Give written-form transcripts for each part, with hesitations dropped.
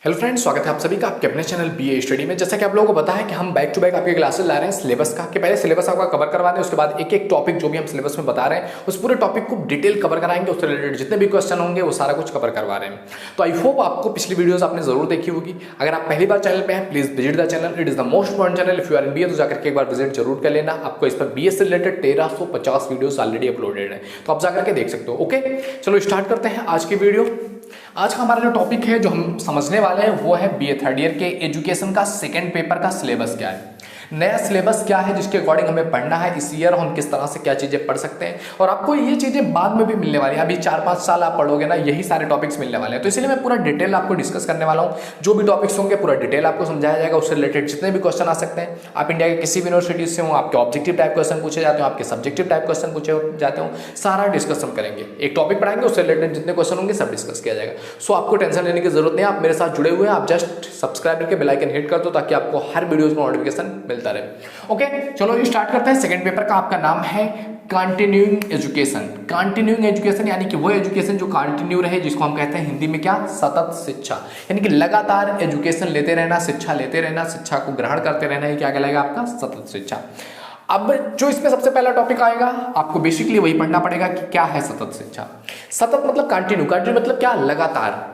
Hello friends, स्वागत है आप सभी का आपके अपने चैनल बीए स्टडी में। जैसा कि आप लोगों को पता है कि हम बैक टू बैक आपके क्लासेस ला रहे हैं सिलेबस का, कि पहले सिलेबस आपका कवर करवा दें, उसके बाद एक एक टॉपिक जो भी हम सिलेबस में बता रहे हैं उस पूरे टॉपिक को डिटेल कवर कराएंगे। उससे रिलेटेड जितने भी क्वेश्चन होंगे वो सारा कुछ कवर करवा रहे हैं। तो आई होप आपको पिछली वीडियोस आपने जरूर देखी होगी। अगर आप पहली बार चैनल पे हैं, please visit the channel. It is the most important channel. If you are in BA तो जाकर के एक बार विजिट जरूर कर लेना। आपको इस पर बीए से रिलेटेड 1350 वीडियोस ऑलरेडी अपलोडेड है, तो आप जाकर के देख सकते हो। ओके, चलो स्टार्ट करते हैं आज की वीडियो। आज का हमारा जो टॉपिक है, जो हम समझने वाले हैं, वो है बीए थर्ड ईयर के एजुकेशन का सेकंड पेपर का सिलेबस क्या है, नया सिलेबस क्या है जिसके अकॉर्डिंग हमें पढ़ना है इस ईयर, हम किस तरह से क्या चीजें पढ़ सकते हैं। और आपको ये चीजें बाद में भी मिलने वाली है। अभी 4-5 साल आप पढ़ोगे ना, यही सारे टॉपिक्स मिलने वाले हैं। तो इसलिए मैं पूरा डिटेल आपको डिस्कस करने वाला हूँ। जो भी टॉपिक्स होंगे पूरा डिटेल आपको समझाया जाएगा। उससे रिलेटेड जितने भी क्वेश्चन आ सकते हैं, आप इंडिया के किसी भी यूनिवर्सिटी से हो, आपके ऑब्जेक्टिव टाइप क्वेश्चन पूछे जाते हो, आपके सब्जेक्टिव टाइप क्वेश्चन पूछे जाते हो, सारा डिस्कस हम करेंगे। एक टॉपिक पढ़ाएंगे, उससे रिलेटेड जितने क्वेश्चन होंगे सब डिस्कस किया जाएगा। सो आपको टेंशन लेने की जरूरत नहीं है, आप मेरे साथ जुड़े हुए हैं। आप जस्ट सब्सक्राइब करके बेल आइकन हिट कर दो ताकि आपको हर वीडियोस में नोटिफिकेशन मिलता रहे। ओके, चलो ये स्टार्ट करते हैं। सेकंड पेपर का आपका नाम है कंटिन्यूइंग एजुकेशन। कंटिन्यूइंग एजुकेशन यानी कि वो एजुकेशन जो कंटिन्यू रहे, जिसको हम कहते हैं हिंदी में क्या, सतत शिक्षा। यानी कि लगातार एजुकेशन लेते रहना, शिक्षा लेते रहना, शिक्षा को ग्रहण करते रहना, ये क्या कहलाएगा आपका, सतत शिक्षा। अब जो इसमें सबसे पहला टॉपिक आएगा, आपको बेसिकली वही पढ़ना पड़ेगा कि क्या है सतत शिक्षा। सतत मतलब कंटिन्यू, कंटिन्यू मतलब क्या, लगातार।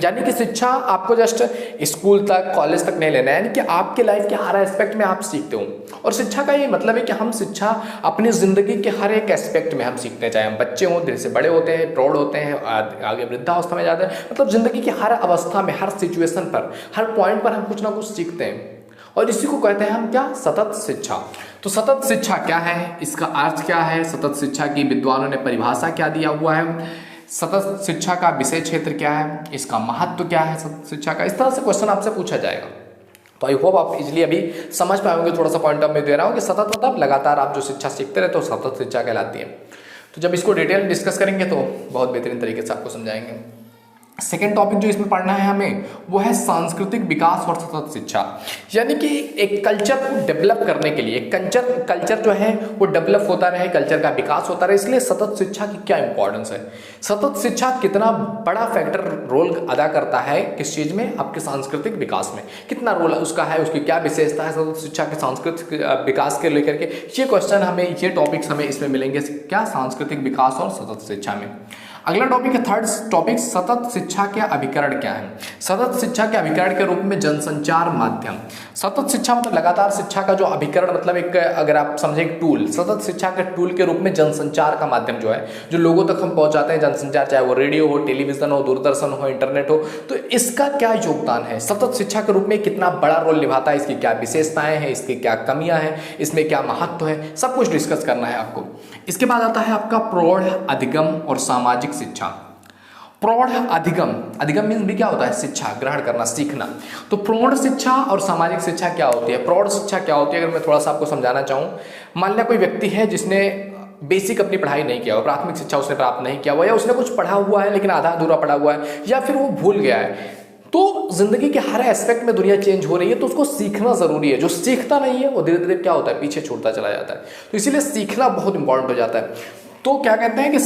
यानी कि शिक्षा आपको जस्ट स्कूल तक, कॉलेज तक नहीं लेना है, यानी कि आपके लाइफ के हर एस्पेक्ट में आप सीखते हो। और शिक्षा का ये मतलब है कि हम शिक्षा अपनी जिंदगी के हर एक एस्पेक्ट में हम सीखते हैं। चाहे हम बच्चे हों, धीरे से बड़े होते हैं, प्रौढ़ होते हैं, आगे वृद्धावस्था में जाते हैं, मतलब जिंदगी की हर अवस्था में, हर सिचुएशन पर, हर पॉइंट पर हम कुछ ना कुछ सीखते हैं। और इसी को कहते हैं हम क्या, सतत शिक्षा। तो सतत शिक्षा क्या है, इसका अर्थ क्या है, सतत शिक्षा की विद्वानों ने परिभाषा क्या दिया हुआ है, सतत शिक्षा का विषय क्षेत्र क्या है, इसका महत्व क्या है सतत शिक्षा का, इस तरह से क्वेश्चन आपसे पूछा जाएगा। तो आई होप आप इजिली अभी समझ पाएंगे। थोड़ा सा पॉइंट ऑफ व्यू दे रहा हूँ कि सतत मतलब लगातार आप जो शिक्षा सीखते रहते हो, सतत शिक्षा कहलाती है। तो जब इसको डिटेल डिस्कस करेंगे तो बहुत बेहतरीन तरीके से आपको समझाएंगे। सेकेंड टॉपिक जो इसमें पढ़ना है हमें, वो है सांस्कृतिक विकास और सतत शिक्षा। यानी कि एक कल्चर को डेवलप करने के लिए, कल्चर जो है वो डेवलप होता रहे, कल्चर का विकास होता रहे, इसलिए सतत शिक्षा की क्या इंपॉर्टेंस है, सतत शिक्षा कितना बड़ा फैक्टर रोल अदा करता है किस चीज में, आपके सांस्कृतिक विकास में कितना रोल उसका है, उसकी क्या विशेषता है सतत शिक्षा के सांस्कृतिक विकास के लेकर के। ये क्वेश्चन हमें, ये टॉपिक्स हमें इसमें मिलेंगे क्या, सांस्कृतिक विकास और सतत शिक्षा में। अगला टॉपिक है थर्ड टॉपिक, सतत शिक्षा के अभिकरण क्या है। सतत शिक्षा के अभिकरण के रूप में जनसंचार माध्यम। सतत शिक्षा मतलब लगातार शिक्षा का जो अभिकरण, मतलब एक, अगर आप समझे एक टूल, सतत शिक्षा के टूल के रूप में जनसंचार का माध्यम जो है, जो लोगों तक हम पहुंचाते हैं जनसंचार, चाहे वो रेडियो हो, टेलीविजन हो, दूरदर्शन हो, इंटरनेट हो, तो इसका क्या योगदान है, सतत शिक्षा के रूप में कितना बड़ा रोल निभाता है, इसकी क्या विशेषताएं हैं, इसकी क्या कमियां हैं, इसमें क्या महत्व है, सब कुछ डिस्कस करना है आपको। इसके बाद आता है आपका प्रौढ़, अधिगम और सामाजिक शिक्षा। प्रौढ़, अधिगम, अधिगम मीन्स भी क्या होता है, शिक्षा ग्रहण करना, सीखना। तो प्रौढ़ शिक्षा और सामाजिक शिक्षा क्या होती है, प्रौढ़ शिक्षा क्या होती है, अगर मैं थोड़ा सा आपको समझाना चाहूँ, मान लिया कोई व्यक्ति है जिसने बेसिक अपनी पढ़ाई नहीं किया हो, प्राथमिक शिक्षा उसने प्राप्त नहीं किया हुआ, या उसने कुछ पढ़ा हुआ है लेकिन आधा अधूरा पढ़ा हुआ है, या फिर वो भूल गया है। तो जिंदगी के हर एस्पेक्ट में दुनिया चेंज हो रही है, तो उसको सीखना जरूरी है। जो सीखता नहीं है वो धीरे धीरे क्या होता है, पीछे छूटता चला जाता है। तो इसीलिए सीखना बहुत इंपॉर्टेंट हो जाता है। तो क्या कहते हैं कि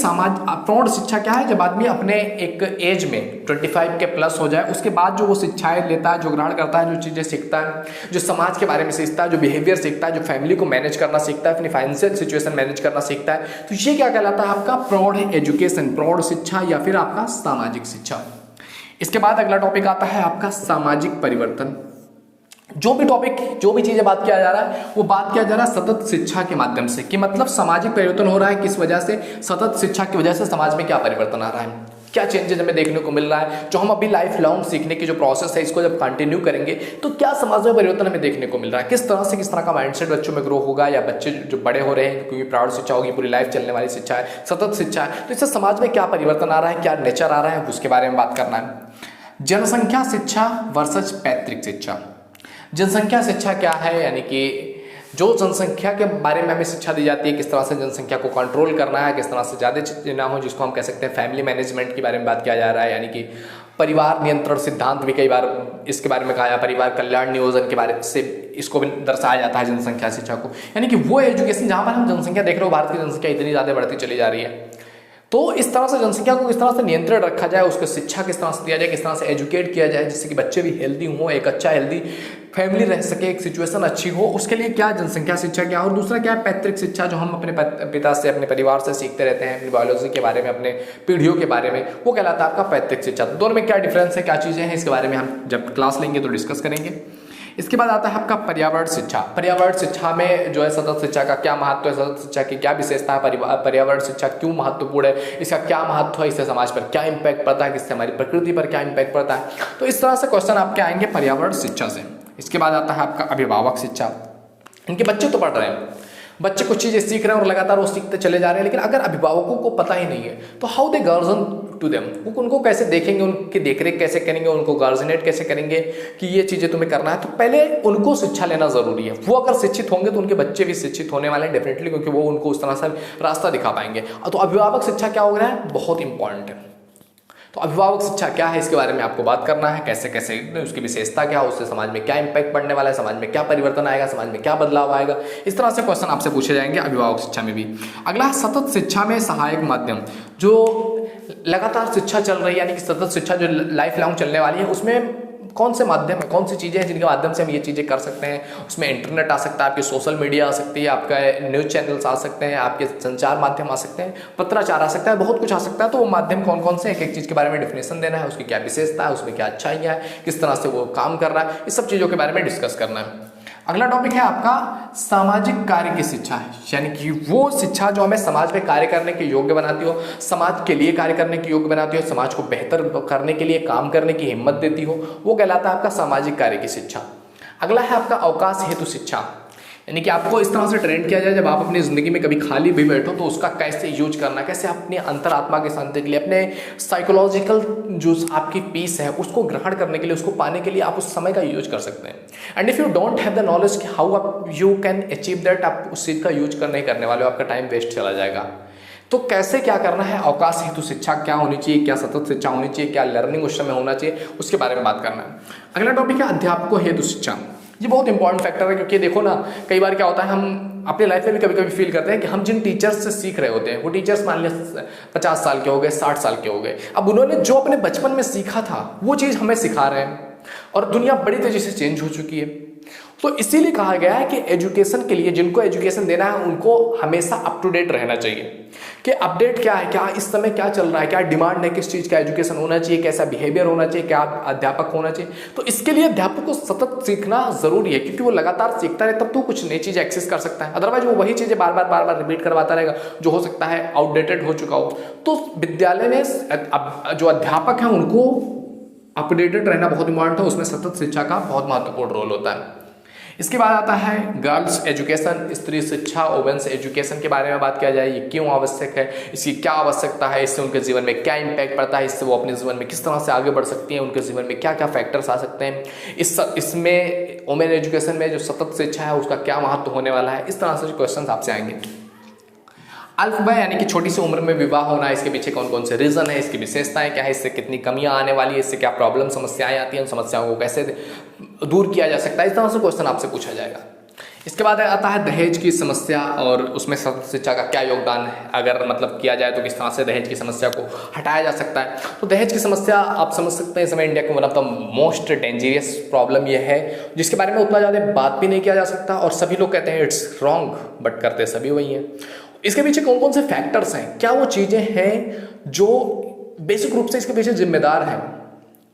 प्रौढ़ शिक्षा क्या है, जब आदमी अपने एक एज में 25 के प्लस हो जाए, उसके बाद जो वो शिक्षाएं लेता है, जो ग्रहण करता है, जो चीजें सीखता है, जो समाज के बारे में सीखता है, जो बिहेवियर सीखता है, जो फैमिली को मैनेज करना सीखता है, अपनी फाइनेंशियल सिचुएशन मैनेज करना सीखता है, तो ये क्या कहलाता है आपका प्रौढ़ एजुकेशन, प्रौढ़ शिक्षा या फिर आपका सामाजिक शिक्षा। इसके बाद अगला टॉपिक आता है आपका सामाजिक परिवर्तन। जो भी चीजें बात किया जा रहा है, वो बात किया जा रहा है सतत शिक्षा के माध्यम से, कि मतलब सामाजिक परिवर्तन हो रहा है किस वजह से, सतत शिक्षा की वजह से समाज में क्या परिवर्तन आ रहा है, क्या चेंजेस हमें देखने को मिल रहा है, जो हम अभी लाइफ लॉन्ग सीखने की जो प्रोसेस है, इसको जब कंटिन्यू करेंगे तो क्या समाज में परिवर्तन हमें देखने को मिल रहा है, किस तरह का माइंडसेट बच्चों में ग्रो होगा, या बच्चे जो बड़े हो रहे हैं, क्योंकि प्रौढ़ शिक्षा होगी, पूरी लाइफ चलने वाली शिक्षा है, सतत शिक्षा है, तो इससे समाज में क्या परिवर्तन आ रहा है, क्या नेचर आ रहा है, उसके बारे में बात करना है। जनसंख्या शिक्षा वर्सेस पैतृक शिक्षा। जनसंख्या शिक्षा क्या है, यानी कि जो जनसंख्या के बारे में हमें शिक्षा दी जाती है, किस तरह से जनसंख्या को कंट्रोल करना है, किस तरह से ज़्यादा ना हो, जिसको हम कह सकते हैं फैमिली मैनेजमेंट के बारे में बात किया जा रहा है। यानी कि परिवार नियंत्रण सिद्धांत भी कई बार इसके बारे में कहा जाता है, परिवार कल्याण नियोजन के बारे से इसको भी दर्शाया जाता है जनसंख्या शिक्षा को। यानी कि वो एजुकेशन जहाँ पर हम जनसंख्या देख रहे हो, भारत की जनसंख्या इतनी ज़्यादा बढ़ती चली जा रही है, तो इस तरह से जनसंख्या को किस तरह से नियंत्रण रखा जाए, उसको शिक्षा किस तरह से दिया जाए, किस तरह से एजुकेट किया जाए जिससे कि बच्चे भी हेल्दी हों, एक अच्छा हेल्दी फैमिली रह सके, एक सिचुएशन अच्छी हो, उसके लिए क्या जनसंख्या शिक्षा क्या, और दूसरा क्या है पैतृक शिक्षा जो हम अपने पिता से अपने परिवार से सीखते रहते हैं, अपनी बायोलॉजी के बारे में, अपने पीढ़ियों के बारे में, वो कहलाता है आपका पैतृक शिक्षा। तो दोनों में क्या डिफरेंस है, क्या चीज़ें हैं, इसके बारे में हम जब क्लास लेंगे तो डिस्कस करेंगे। इसके बाद आता है आपका पर्यावरण शिक्षा। पर्यावरण शिक्षा में जो है सतत शिक्षा का क्या महत्व है, सतत शिक्षा की क्या विशेषता है, पर्यावरण शिक्षा क्यों महत्वपूर्ण है, इसका क्या महत्व है, इससे समाज पर क्या इम्पैक्ट पड़ता है, इससे हमारी प्रकृति पर क्या इम्पैक्ट पड़ता है। तो इस तरह से क्वेश्चन आपके आएंगे पर्यावरण शिक्षा से। इसके बाद आता है आपका अभिभावक शिक्षा। इनके बच्चे तो पढ़ रहे हैं, बच्चे कुछ चीज़ें सीख रहे हैं और लगातार वो सीखते चले जा रहे हैं, लेकिन अगर अभिभावकों को पता ही नहीं है तो how they guardian to them, वो उनको कैसे देखेंगे, उनकी देखरेख कैसे करेंगे, उनको गार्जिनेट कैसे करेंगे कि ये चीज़ें तुम्हें करना है। तो पहले उनको शिक्षा लेना जरूरी है। वो अगर शिक्षित होंगे तो उनके बच्चे भी शिक्षित होने वाले हैं डेफिनेटली, क्योंकि वो उनको उस तरह से रास्ता दिखा पाएंगे। तो अभिभावक शिक्षा क्या हो रहा है, बहुत इंपॉर्टेंट है। तो अभिभावक शिक्षा क्या है, इसके बारे में आपको बात करना है, कैसे कैसे उसकी विशेषता क्या है, उससे समाज में क्या इंपैक्ट पड़ने वाला है, समाज में क्या परिवर्तन आएगा, समाज में क्या बदलाव आएगा, इस तरह से क्वेश्चन आपसे पूछे जाएंगे अभिभावक शिक्षा में भी। अगला सतत शिक्षा में सहायक माध्यम, जो लगातार शिक्षा चल रही है यानी कि सतत शिक्षा जो लाइफ लॉन्ग चलने वाली है, उसमें कौन से माध्यम है, कौन सी चीज़ें हैं जिनके माध्यम से हम ये चीज़ें कर सकते हैं। उसमें इंटरनेट आ सकता है, आपकी सोशल मीडिया आ सकती है, आपका न्यूज़ चैनल्स आ सकते हैं, आपके संचार माध्यम आ सकते हैं, पत्राचार आ सकता है, बहुत कुछ आ सकता है। तो वो माध्यम कौन कौन से, एक एक चीज़ के बारे में डिफिनेशन देना है, उसकी क्या विशेषता है, उसमें क्या अच्छाइयाँ है, किस तरह से वो काम कर रहा है, इस सब चीज़ों के बारे में डिस्कस करना है। अगला टॉपिक है आपका सामाजिक कार्य की शिक्षा है, यानी कि वो शिक्षा जो हमें समाज में कार्य करने के योग्य बनाती हो, समाज के लिए कार्य करने के योग्य बनाती हो, समाज को बेहतर करने के लिए काम करने की हिम्मत देती हो, वो कहलाता है आपका सामाजिक कार्य की शिक्षा। अगला है आपका अवकाश हेतु शिक्षा, यानी कि आपको इस तरह से ट्रेन किया जाए जब आप अपनी ज़िंदगी में कभी खाली भी बैठो तो उसका कैसे यूज करना, कैसे अपनी अंतरात्मा के शांति के लिए, अपने साइकोलॉजिकल जो आपकी पीस है उसको ग्रहण करने के लिए, उसको पाने के लिए आप उस समय का यूज कर सकते हैं। And if you don't have the knowledge कि हाउ आप यू कैन अचीव दैट, आप उस चीज़ का यूज नहीं करने वाले हो, आपका टाइम वेस्ट चला जाएगा। तो कैसे क्या करना है, अवकाश हेतु शिक्षा क्या होनी चाहिए, क्या सतत शिक्षा होनी चाहिए, क्या लर्निंग उस समय होना चाहिए, उसके बारे में बात करना है। अगला टॉपिक है अध्यापकों हेतु शिक्षा। ये बहुत इंपॉर्टेंट फैक्टर है, क्योंकि देखो ना कई बार क्या होता है, हम अपने लाइफ में भी कभी कभी फील करते हैं कि हम जिन टीचर्स से सीख रहे होते हैं वो टीचर्स मान लिया 50 साल के हो गए, 60 साल के हो गए, अब उन्होंने जो अपने बचपन में सीखा था वो चीज़ हमें सिखा रहे हैं, और दुनिया बड़ी तेजी से चेंज हो चुकी है। तो इसीलिए कहा गया है कि एजुकेशन के लिए, जिनको एजुकेशन देना है उनको हमेशा अप टू डेट रहना चाहिए कि अपडेट क्या है, क्या इस समय क्या चल रहा है, क्या डिमांड है, किस चीज़ का एजुकेशन होना चाहिए, कैसा बिहेवियर होना चाहिए, क्या अध्यापक होना चाहिए। तो इसके लिए अध्यापक को सतत सीखना जरूरी है, क्योंकि वो लगातार सीखता रहे तब तो कुछ नई चीज़ एक्सेस कर सकता है, अदरवाइज वो वही चीज़ें बार बार रिपीट करवाता रहेगा जो हो सकता है आउटडेटेड हो चुका हो। तो विद्यालय में जो अध्यापक हैं उनको अपडेटेड रहना बहुत इंपॉर्टेंट है, उसमें सतत शिक्षा का बहुत महत्वपूर्ण रोल होता है। इसके बाद आता है गर्ल्स एजुकेशन, स्त्री शिक्षा, वुमेन्स एजुकेशन के बारे में बात किया जाए, ये क्यों आवश्यक है, इसकी क्या आवश्यकता है, इससे उनके जीवन में क्या इम्पैक्ट पड़ता है, इससे वो अपने जीवन में किस तरह से आगे बढ़ सकती हैं, उनके जीवन में क्या क्या फैक्टर्स आ सकते हैं, इसमें वुमेन एजुकेशन में जो सतत शिक्षा है उसका क्या महत्व होने वाला है, इस तरह से जो क्वेश्चन आपसे आएंगे। अल्पवय यानी कि छोटी सी उम्र में विवाह होना, इसके पीछे कौन कौन से रीजन है, इसकी विशेषताएं क्या है, इससे कितनी कमियां आने वाली है, इससे क्या प्रॉब्लम समस्याएं आती हैं, उन समस्याओं को कैसे दूर किया जा सकता है, इस तरह से क्वेश्चन आपसे पूछा जाएगा। इसके बाद आता है दहेज की समस्या और उसमें सतत शिक्षा का क्या योगदान है, अगर मतलब किया जाए तो किस तरह से दहेज की समस्या को हटाया जा सकता है। तो दहेज की समस्या आप समझ सकते हैं इस समय इंडिया के one of the most dangerous problem ये है जिसके बारे में उतना ज़्यादा बात भी नहीं किया जा सकता, और सभी लोग कहते हैं इट्स रॉन्ग, बट करते सभी वही हैं। इसके पीछे कौन कौन से फैक्टर्स हैं, क्या वो चीज़ें हैं जो बेसिक रूप से इसके पीछे जिम्मेदार हैं।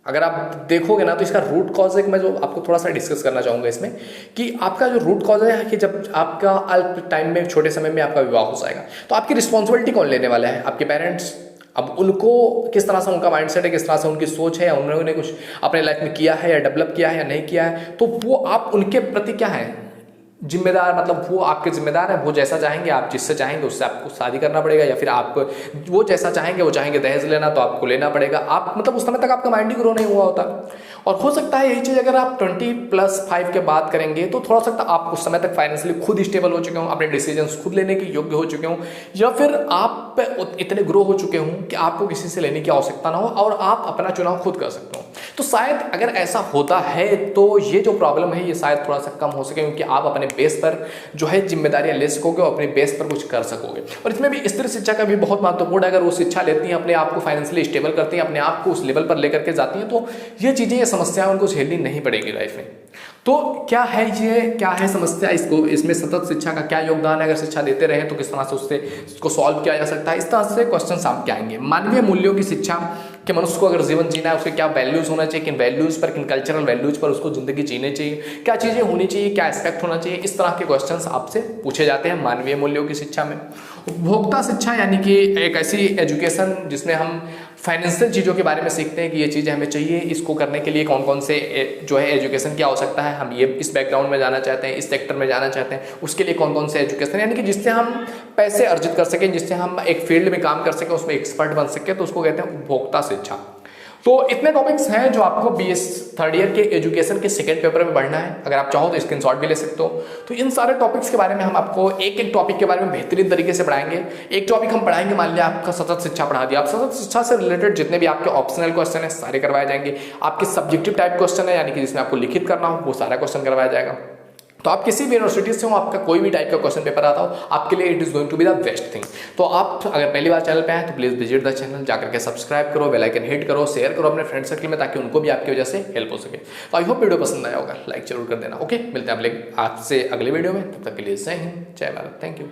अगर आप देखोगे ना तो इसका रूट कॉज एक मैं जो आपको थोड़ा सा डिस्कस करना चाहूँगा इसमें, कि आपका जो रूट कॉज है कि जब आपका अल्प टाइम में, छोटे समय में आपका विवाह हो जाएगा तो आपकी रिस्पॉन्सिबिलिटी कौन लेने वाला है, आपके पेरेंट्स। अब उनको किस तरह से उनका माइंडसेट है, किस तरह से उनकी सोच है, या उन्होंने कुछ अपने लाइफ में किया है या डेवलप किया है या नहीं किया है, तो वो आप उनके प्रति क्या है जिम्मेदार, मतलब वो आपके जिम्मेदार है। वो जैसा चाहेंगे, आप जिससे चाहेंगे उससे आपको शादी करना पड़ेगा, या फिर आप वो जैसा चाहेंगे, वो चाहेंगे दहेज लेना तो आपको लेना पड़ेगा। आप मतलब उस समय तक आपका माइंड ही ग्रो नहीं हुआ होता, और हो सकता है यही चीज़ अगर आप 20+5 के बाद करेंगे तो थोड़ा सा आप उस समय तक फाइनेंशियली खुद स्टेबल हो चुके हों, अपने डिसीजंस खुद लेने के योग्य हो चुके हों, या फिर आप इतने ग्रो हो चुके हों कि आपको किसी से लेने की आवश्यकता ना हो और आप अपना चुनाव खुद कर सकते हो। तो शायद अगर ऐसा होता है तो ये जो प्रॉब्लम है ये शायद थोड़ा सा कम हो सके, क्योंकि आप अपने बेस पर जो है जिम्मेदारियां ले सकोगे और अपने बेस पर कुछ कर सकोगे। और इसमें भी स्त्री शिक्षा का भी बहुत महत्वपूर्ण है। अगर वो शिक्षा लेती हैं, अपने आप को फाइनेंशियली स्टेबल करती हैं, अपने आप को उस लेवल पर लेकर के जाती हैं, तो ये चीज़ें, ये समस्याएं उनको झेलनी नहीं पड़ेगी लाइफ में। तो क्या है ये, क्या है समस्या, इसको, इसमें सतत शिक्षा का क्या योगदान है, अगर शिक्षा देते रहे तो किस तरह से उससे इसको सॉल्व किया जा सकता है, इस तरह से क्वेश्चन आपके आएंगे। मानवीय मूल्यों की शिक्षा कि मनुष्य को अगर जीवन जीना है उसके क्या वैल्यूज होना चाहिए, किन वैल्यूज पर, किन कल्चरल वैल्यूज पर उसको जिंदगी जीनी चाहिए, क्या चीजें होनी चाहिए, क्या एस्पेक्ट होना चाहिए, इस तरह के क्वेश्चंस आपसे पूछे जाते हैं मानवीय मूल्यों की शिक्षा में। उपभोक्ता शिक्षा यानी कि एक ऐसी एजुकेशन जिसमें हम फाइनेंशियल चीज़ों के बारे में सीखते हैं कि ये चीज़ें हमें चाहिए, इसको करने के लिए कौन कौन से जो है एजुकेशन की आवश्यकता है, हम ये इस बैकग्राउंड में जाना चाहते हैं, इस सेक्टर में जाना चाहते हैं, उसके लिए कौन कौन से एजुकेशन, यानी कि जिससे हम पैसे अर्जित कर सकें, जिससे हम एक फील्ड में काम कर सकें, उसमें एक्सपर्ट बन सकें, तो उसको कहते हैं उपभोक्ता शिक्षा। तो इतने टॉपिक्स हैं जो आपको बीएस थर्ड ईयर के एजुकेशन के सेकंड पेपर में पढ़ना है। अगर आप चाहो तो स्क्रीनशॉट भी ले सकते हो। तो इन सारे टॉपिक्स के बारे में हम आपको एक एक टॉपिक के बारे में बेहतरीन तरीके से पढ़ाएंगे। एक टॉपिक हम पढ़ाएंगे, मान लिया आपका सतत शिक्षा पढ़ा दिया, आप सतत शिक्षा से रिलेटेड जितने भी आपके ऑप्शनल क्वेश्चन है सारे करवाए जाएंगे। आपके सब्जेक्टिव टाइप क्वेश्चन है, यानी कि जिसमें आपको लिखित करना हो, वो सारा क्वेश्चन करवाया जाएगा। तो आप किसी भी यूनिवर्सिटी से हो, आपका कोई भी टाइप का क्वेश्चन पेपर आता हो, आपके लिए it is going to be the best thing. तो आप अगर पहली बार चैनल पे आए तो प्लीज विजिट द चैनल, जाकर के सब्सक्राइब करो, बेल आइकन हिट करो, शेयर करो अपने फ्रेंड सर्कल में, ताकि उनको भी आपकी वजह से हेल्प हो सके। तो आई होप वीडियो पसंद आया होगा, लाइक जरूर कर देना। ओके, मिलते हैं आपसे अगले वीडियो में, तब तक के लिए जय हिंद, जय भारत, थैंक यू।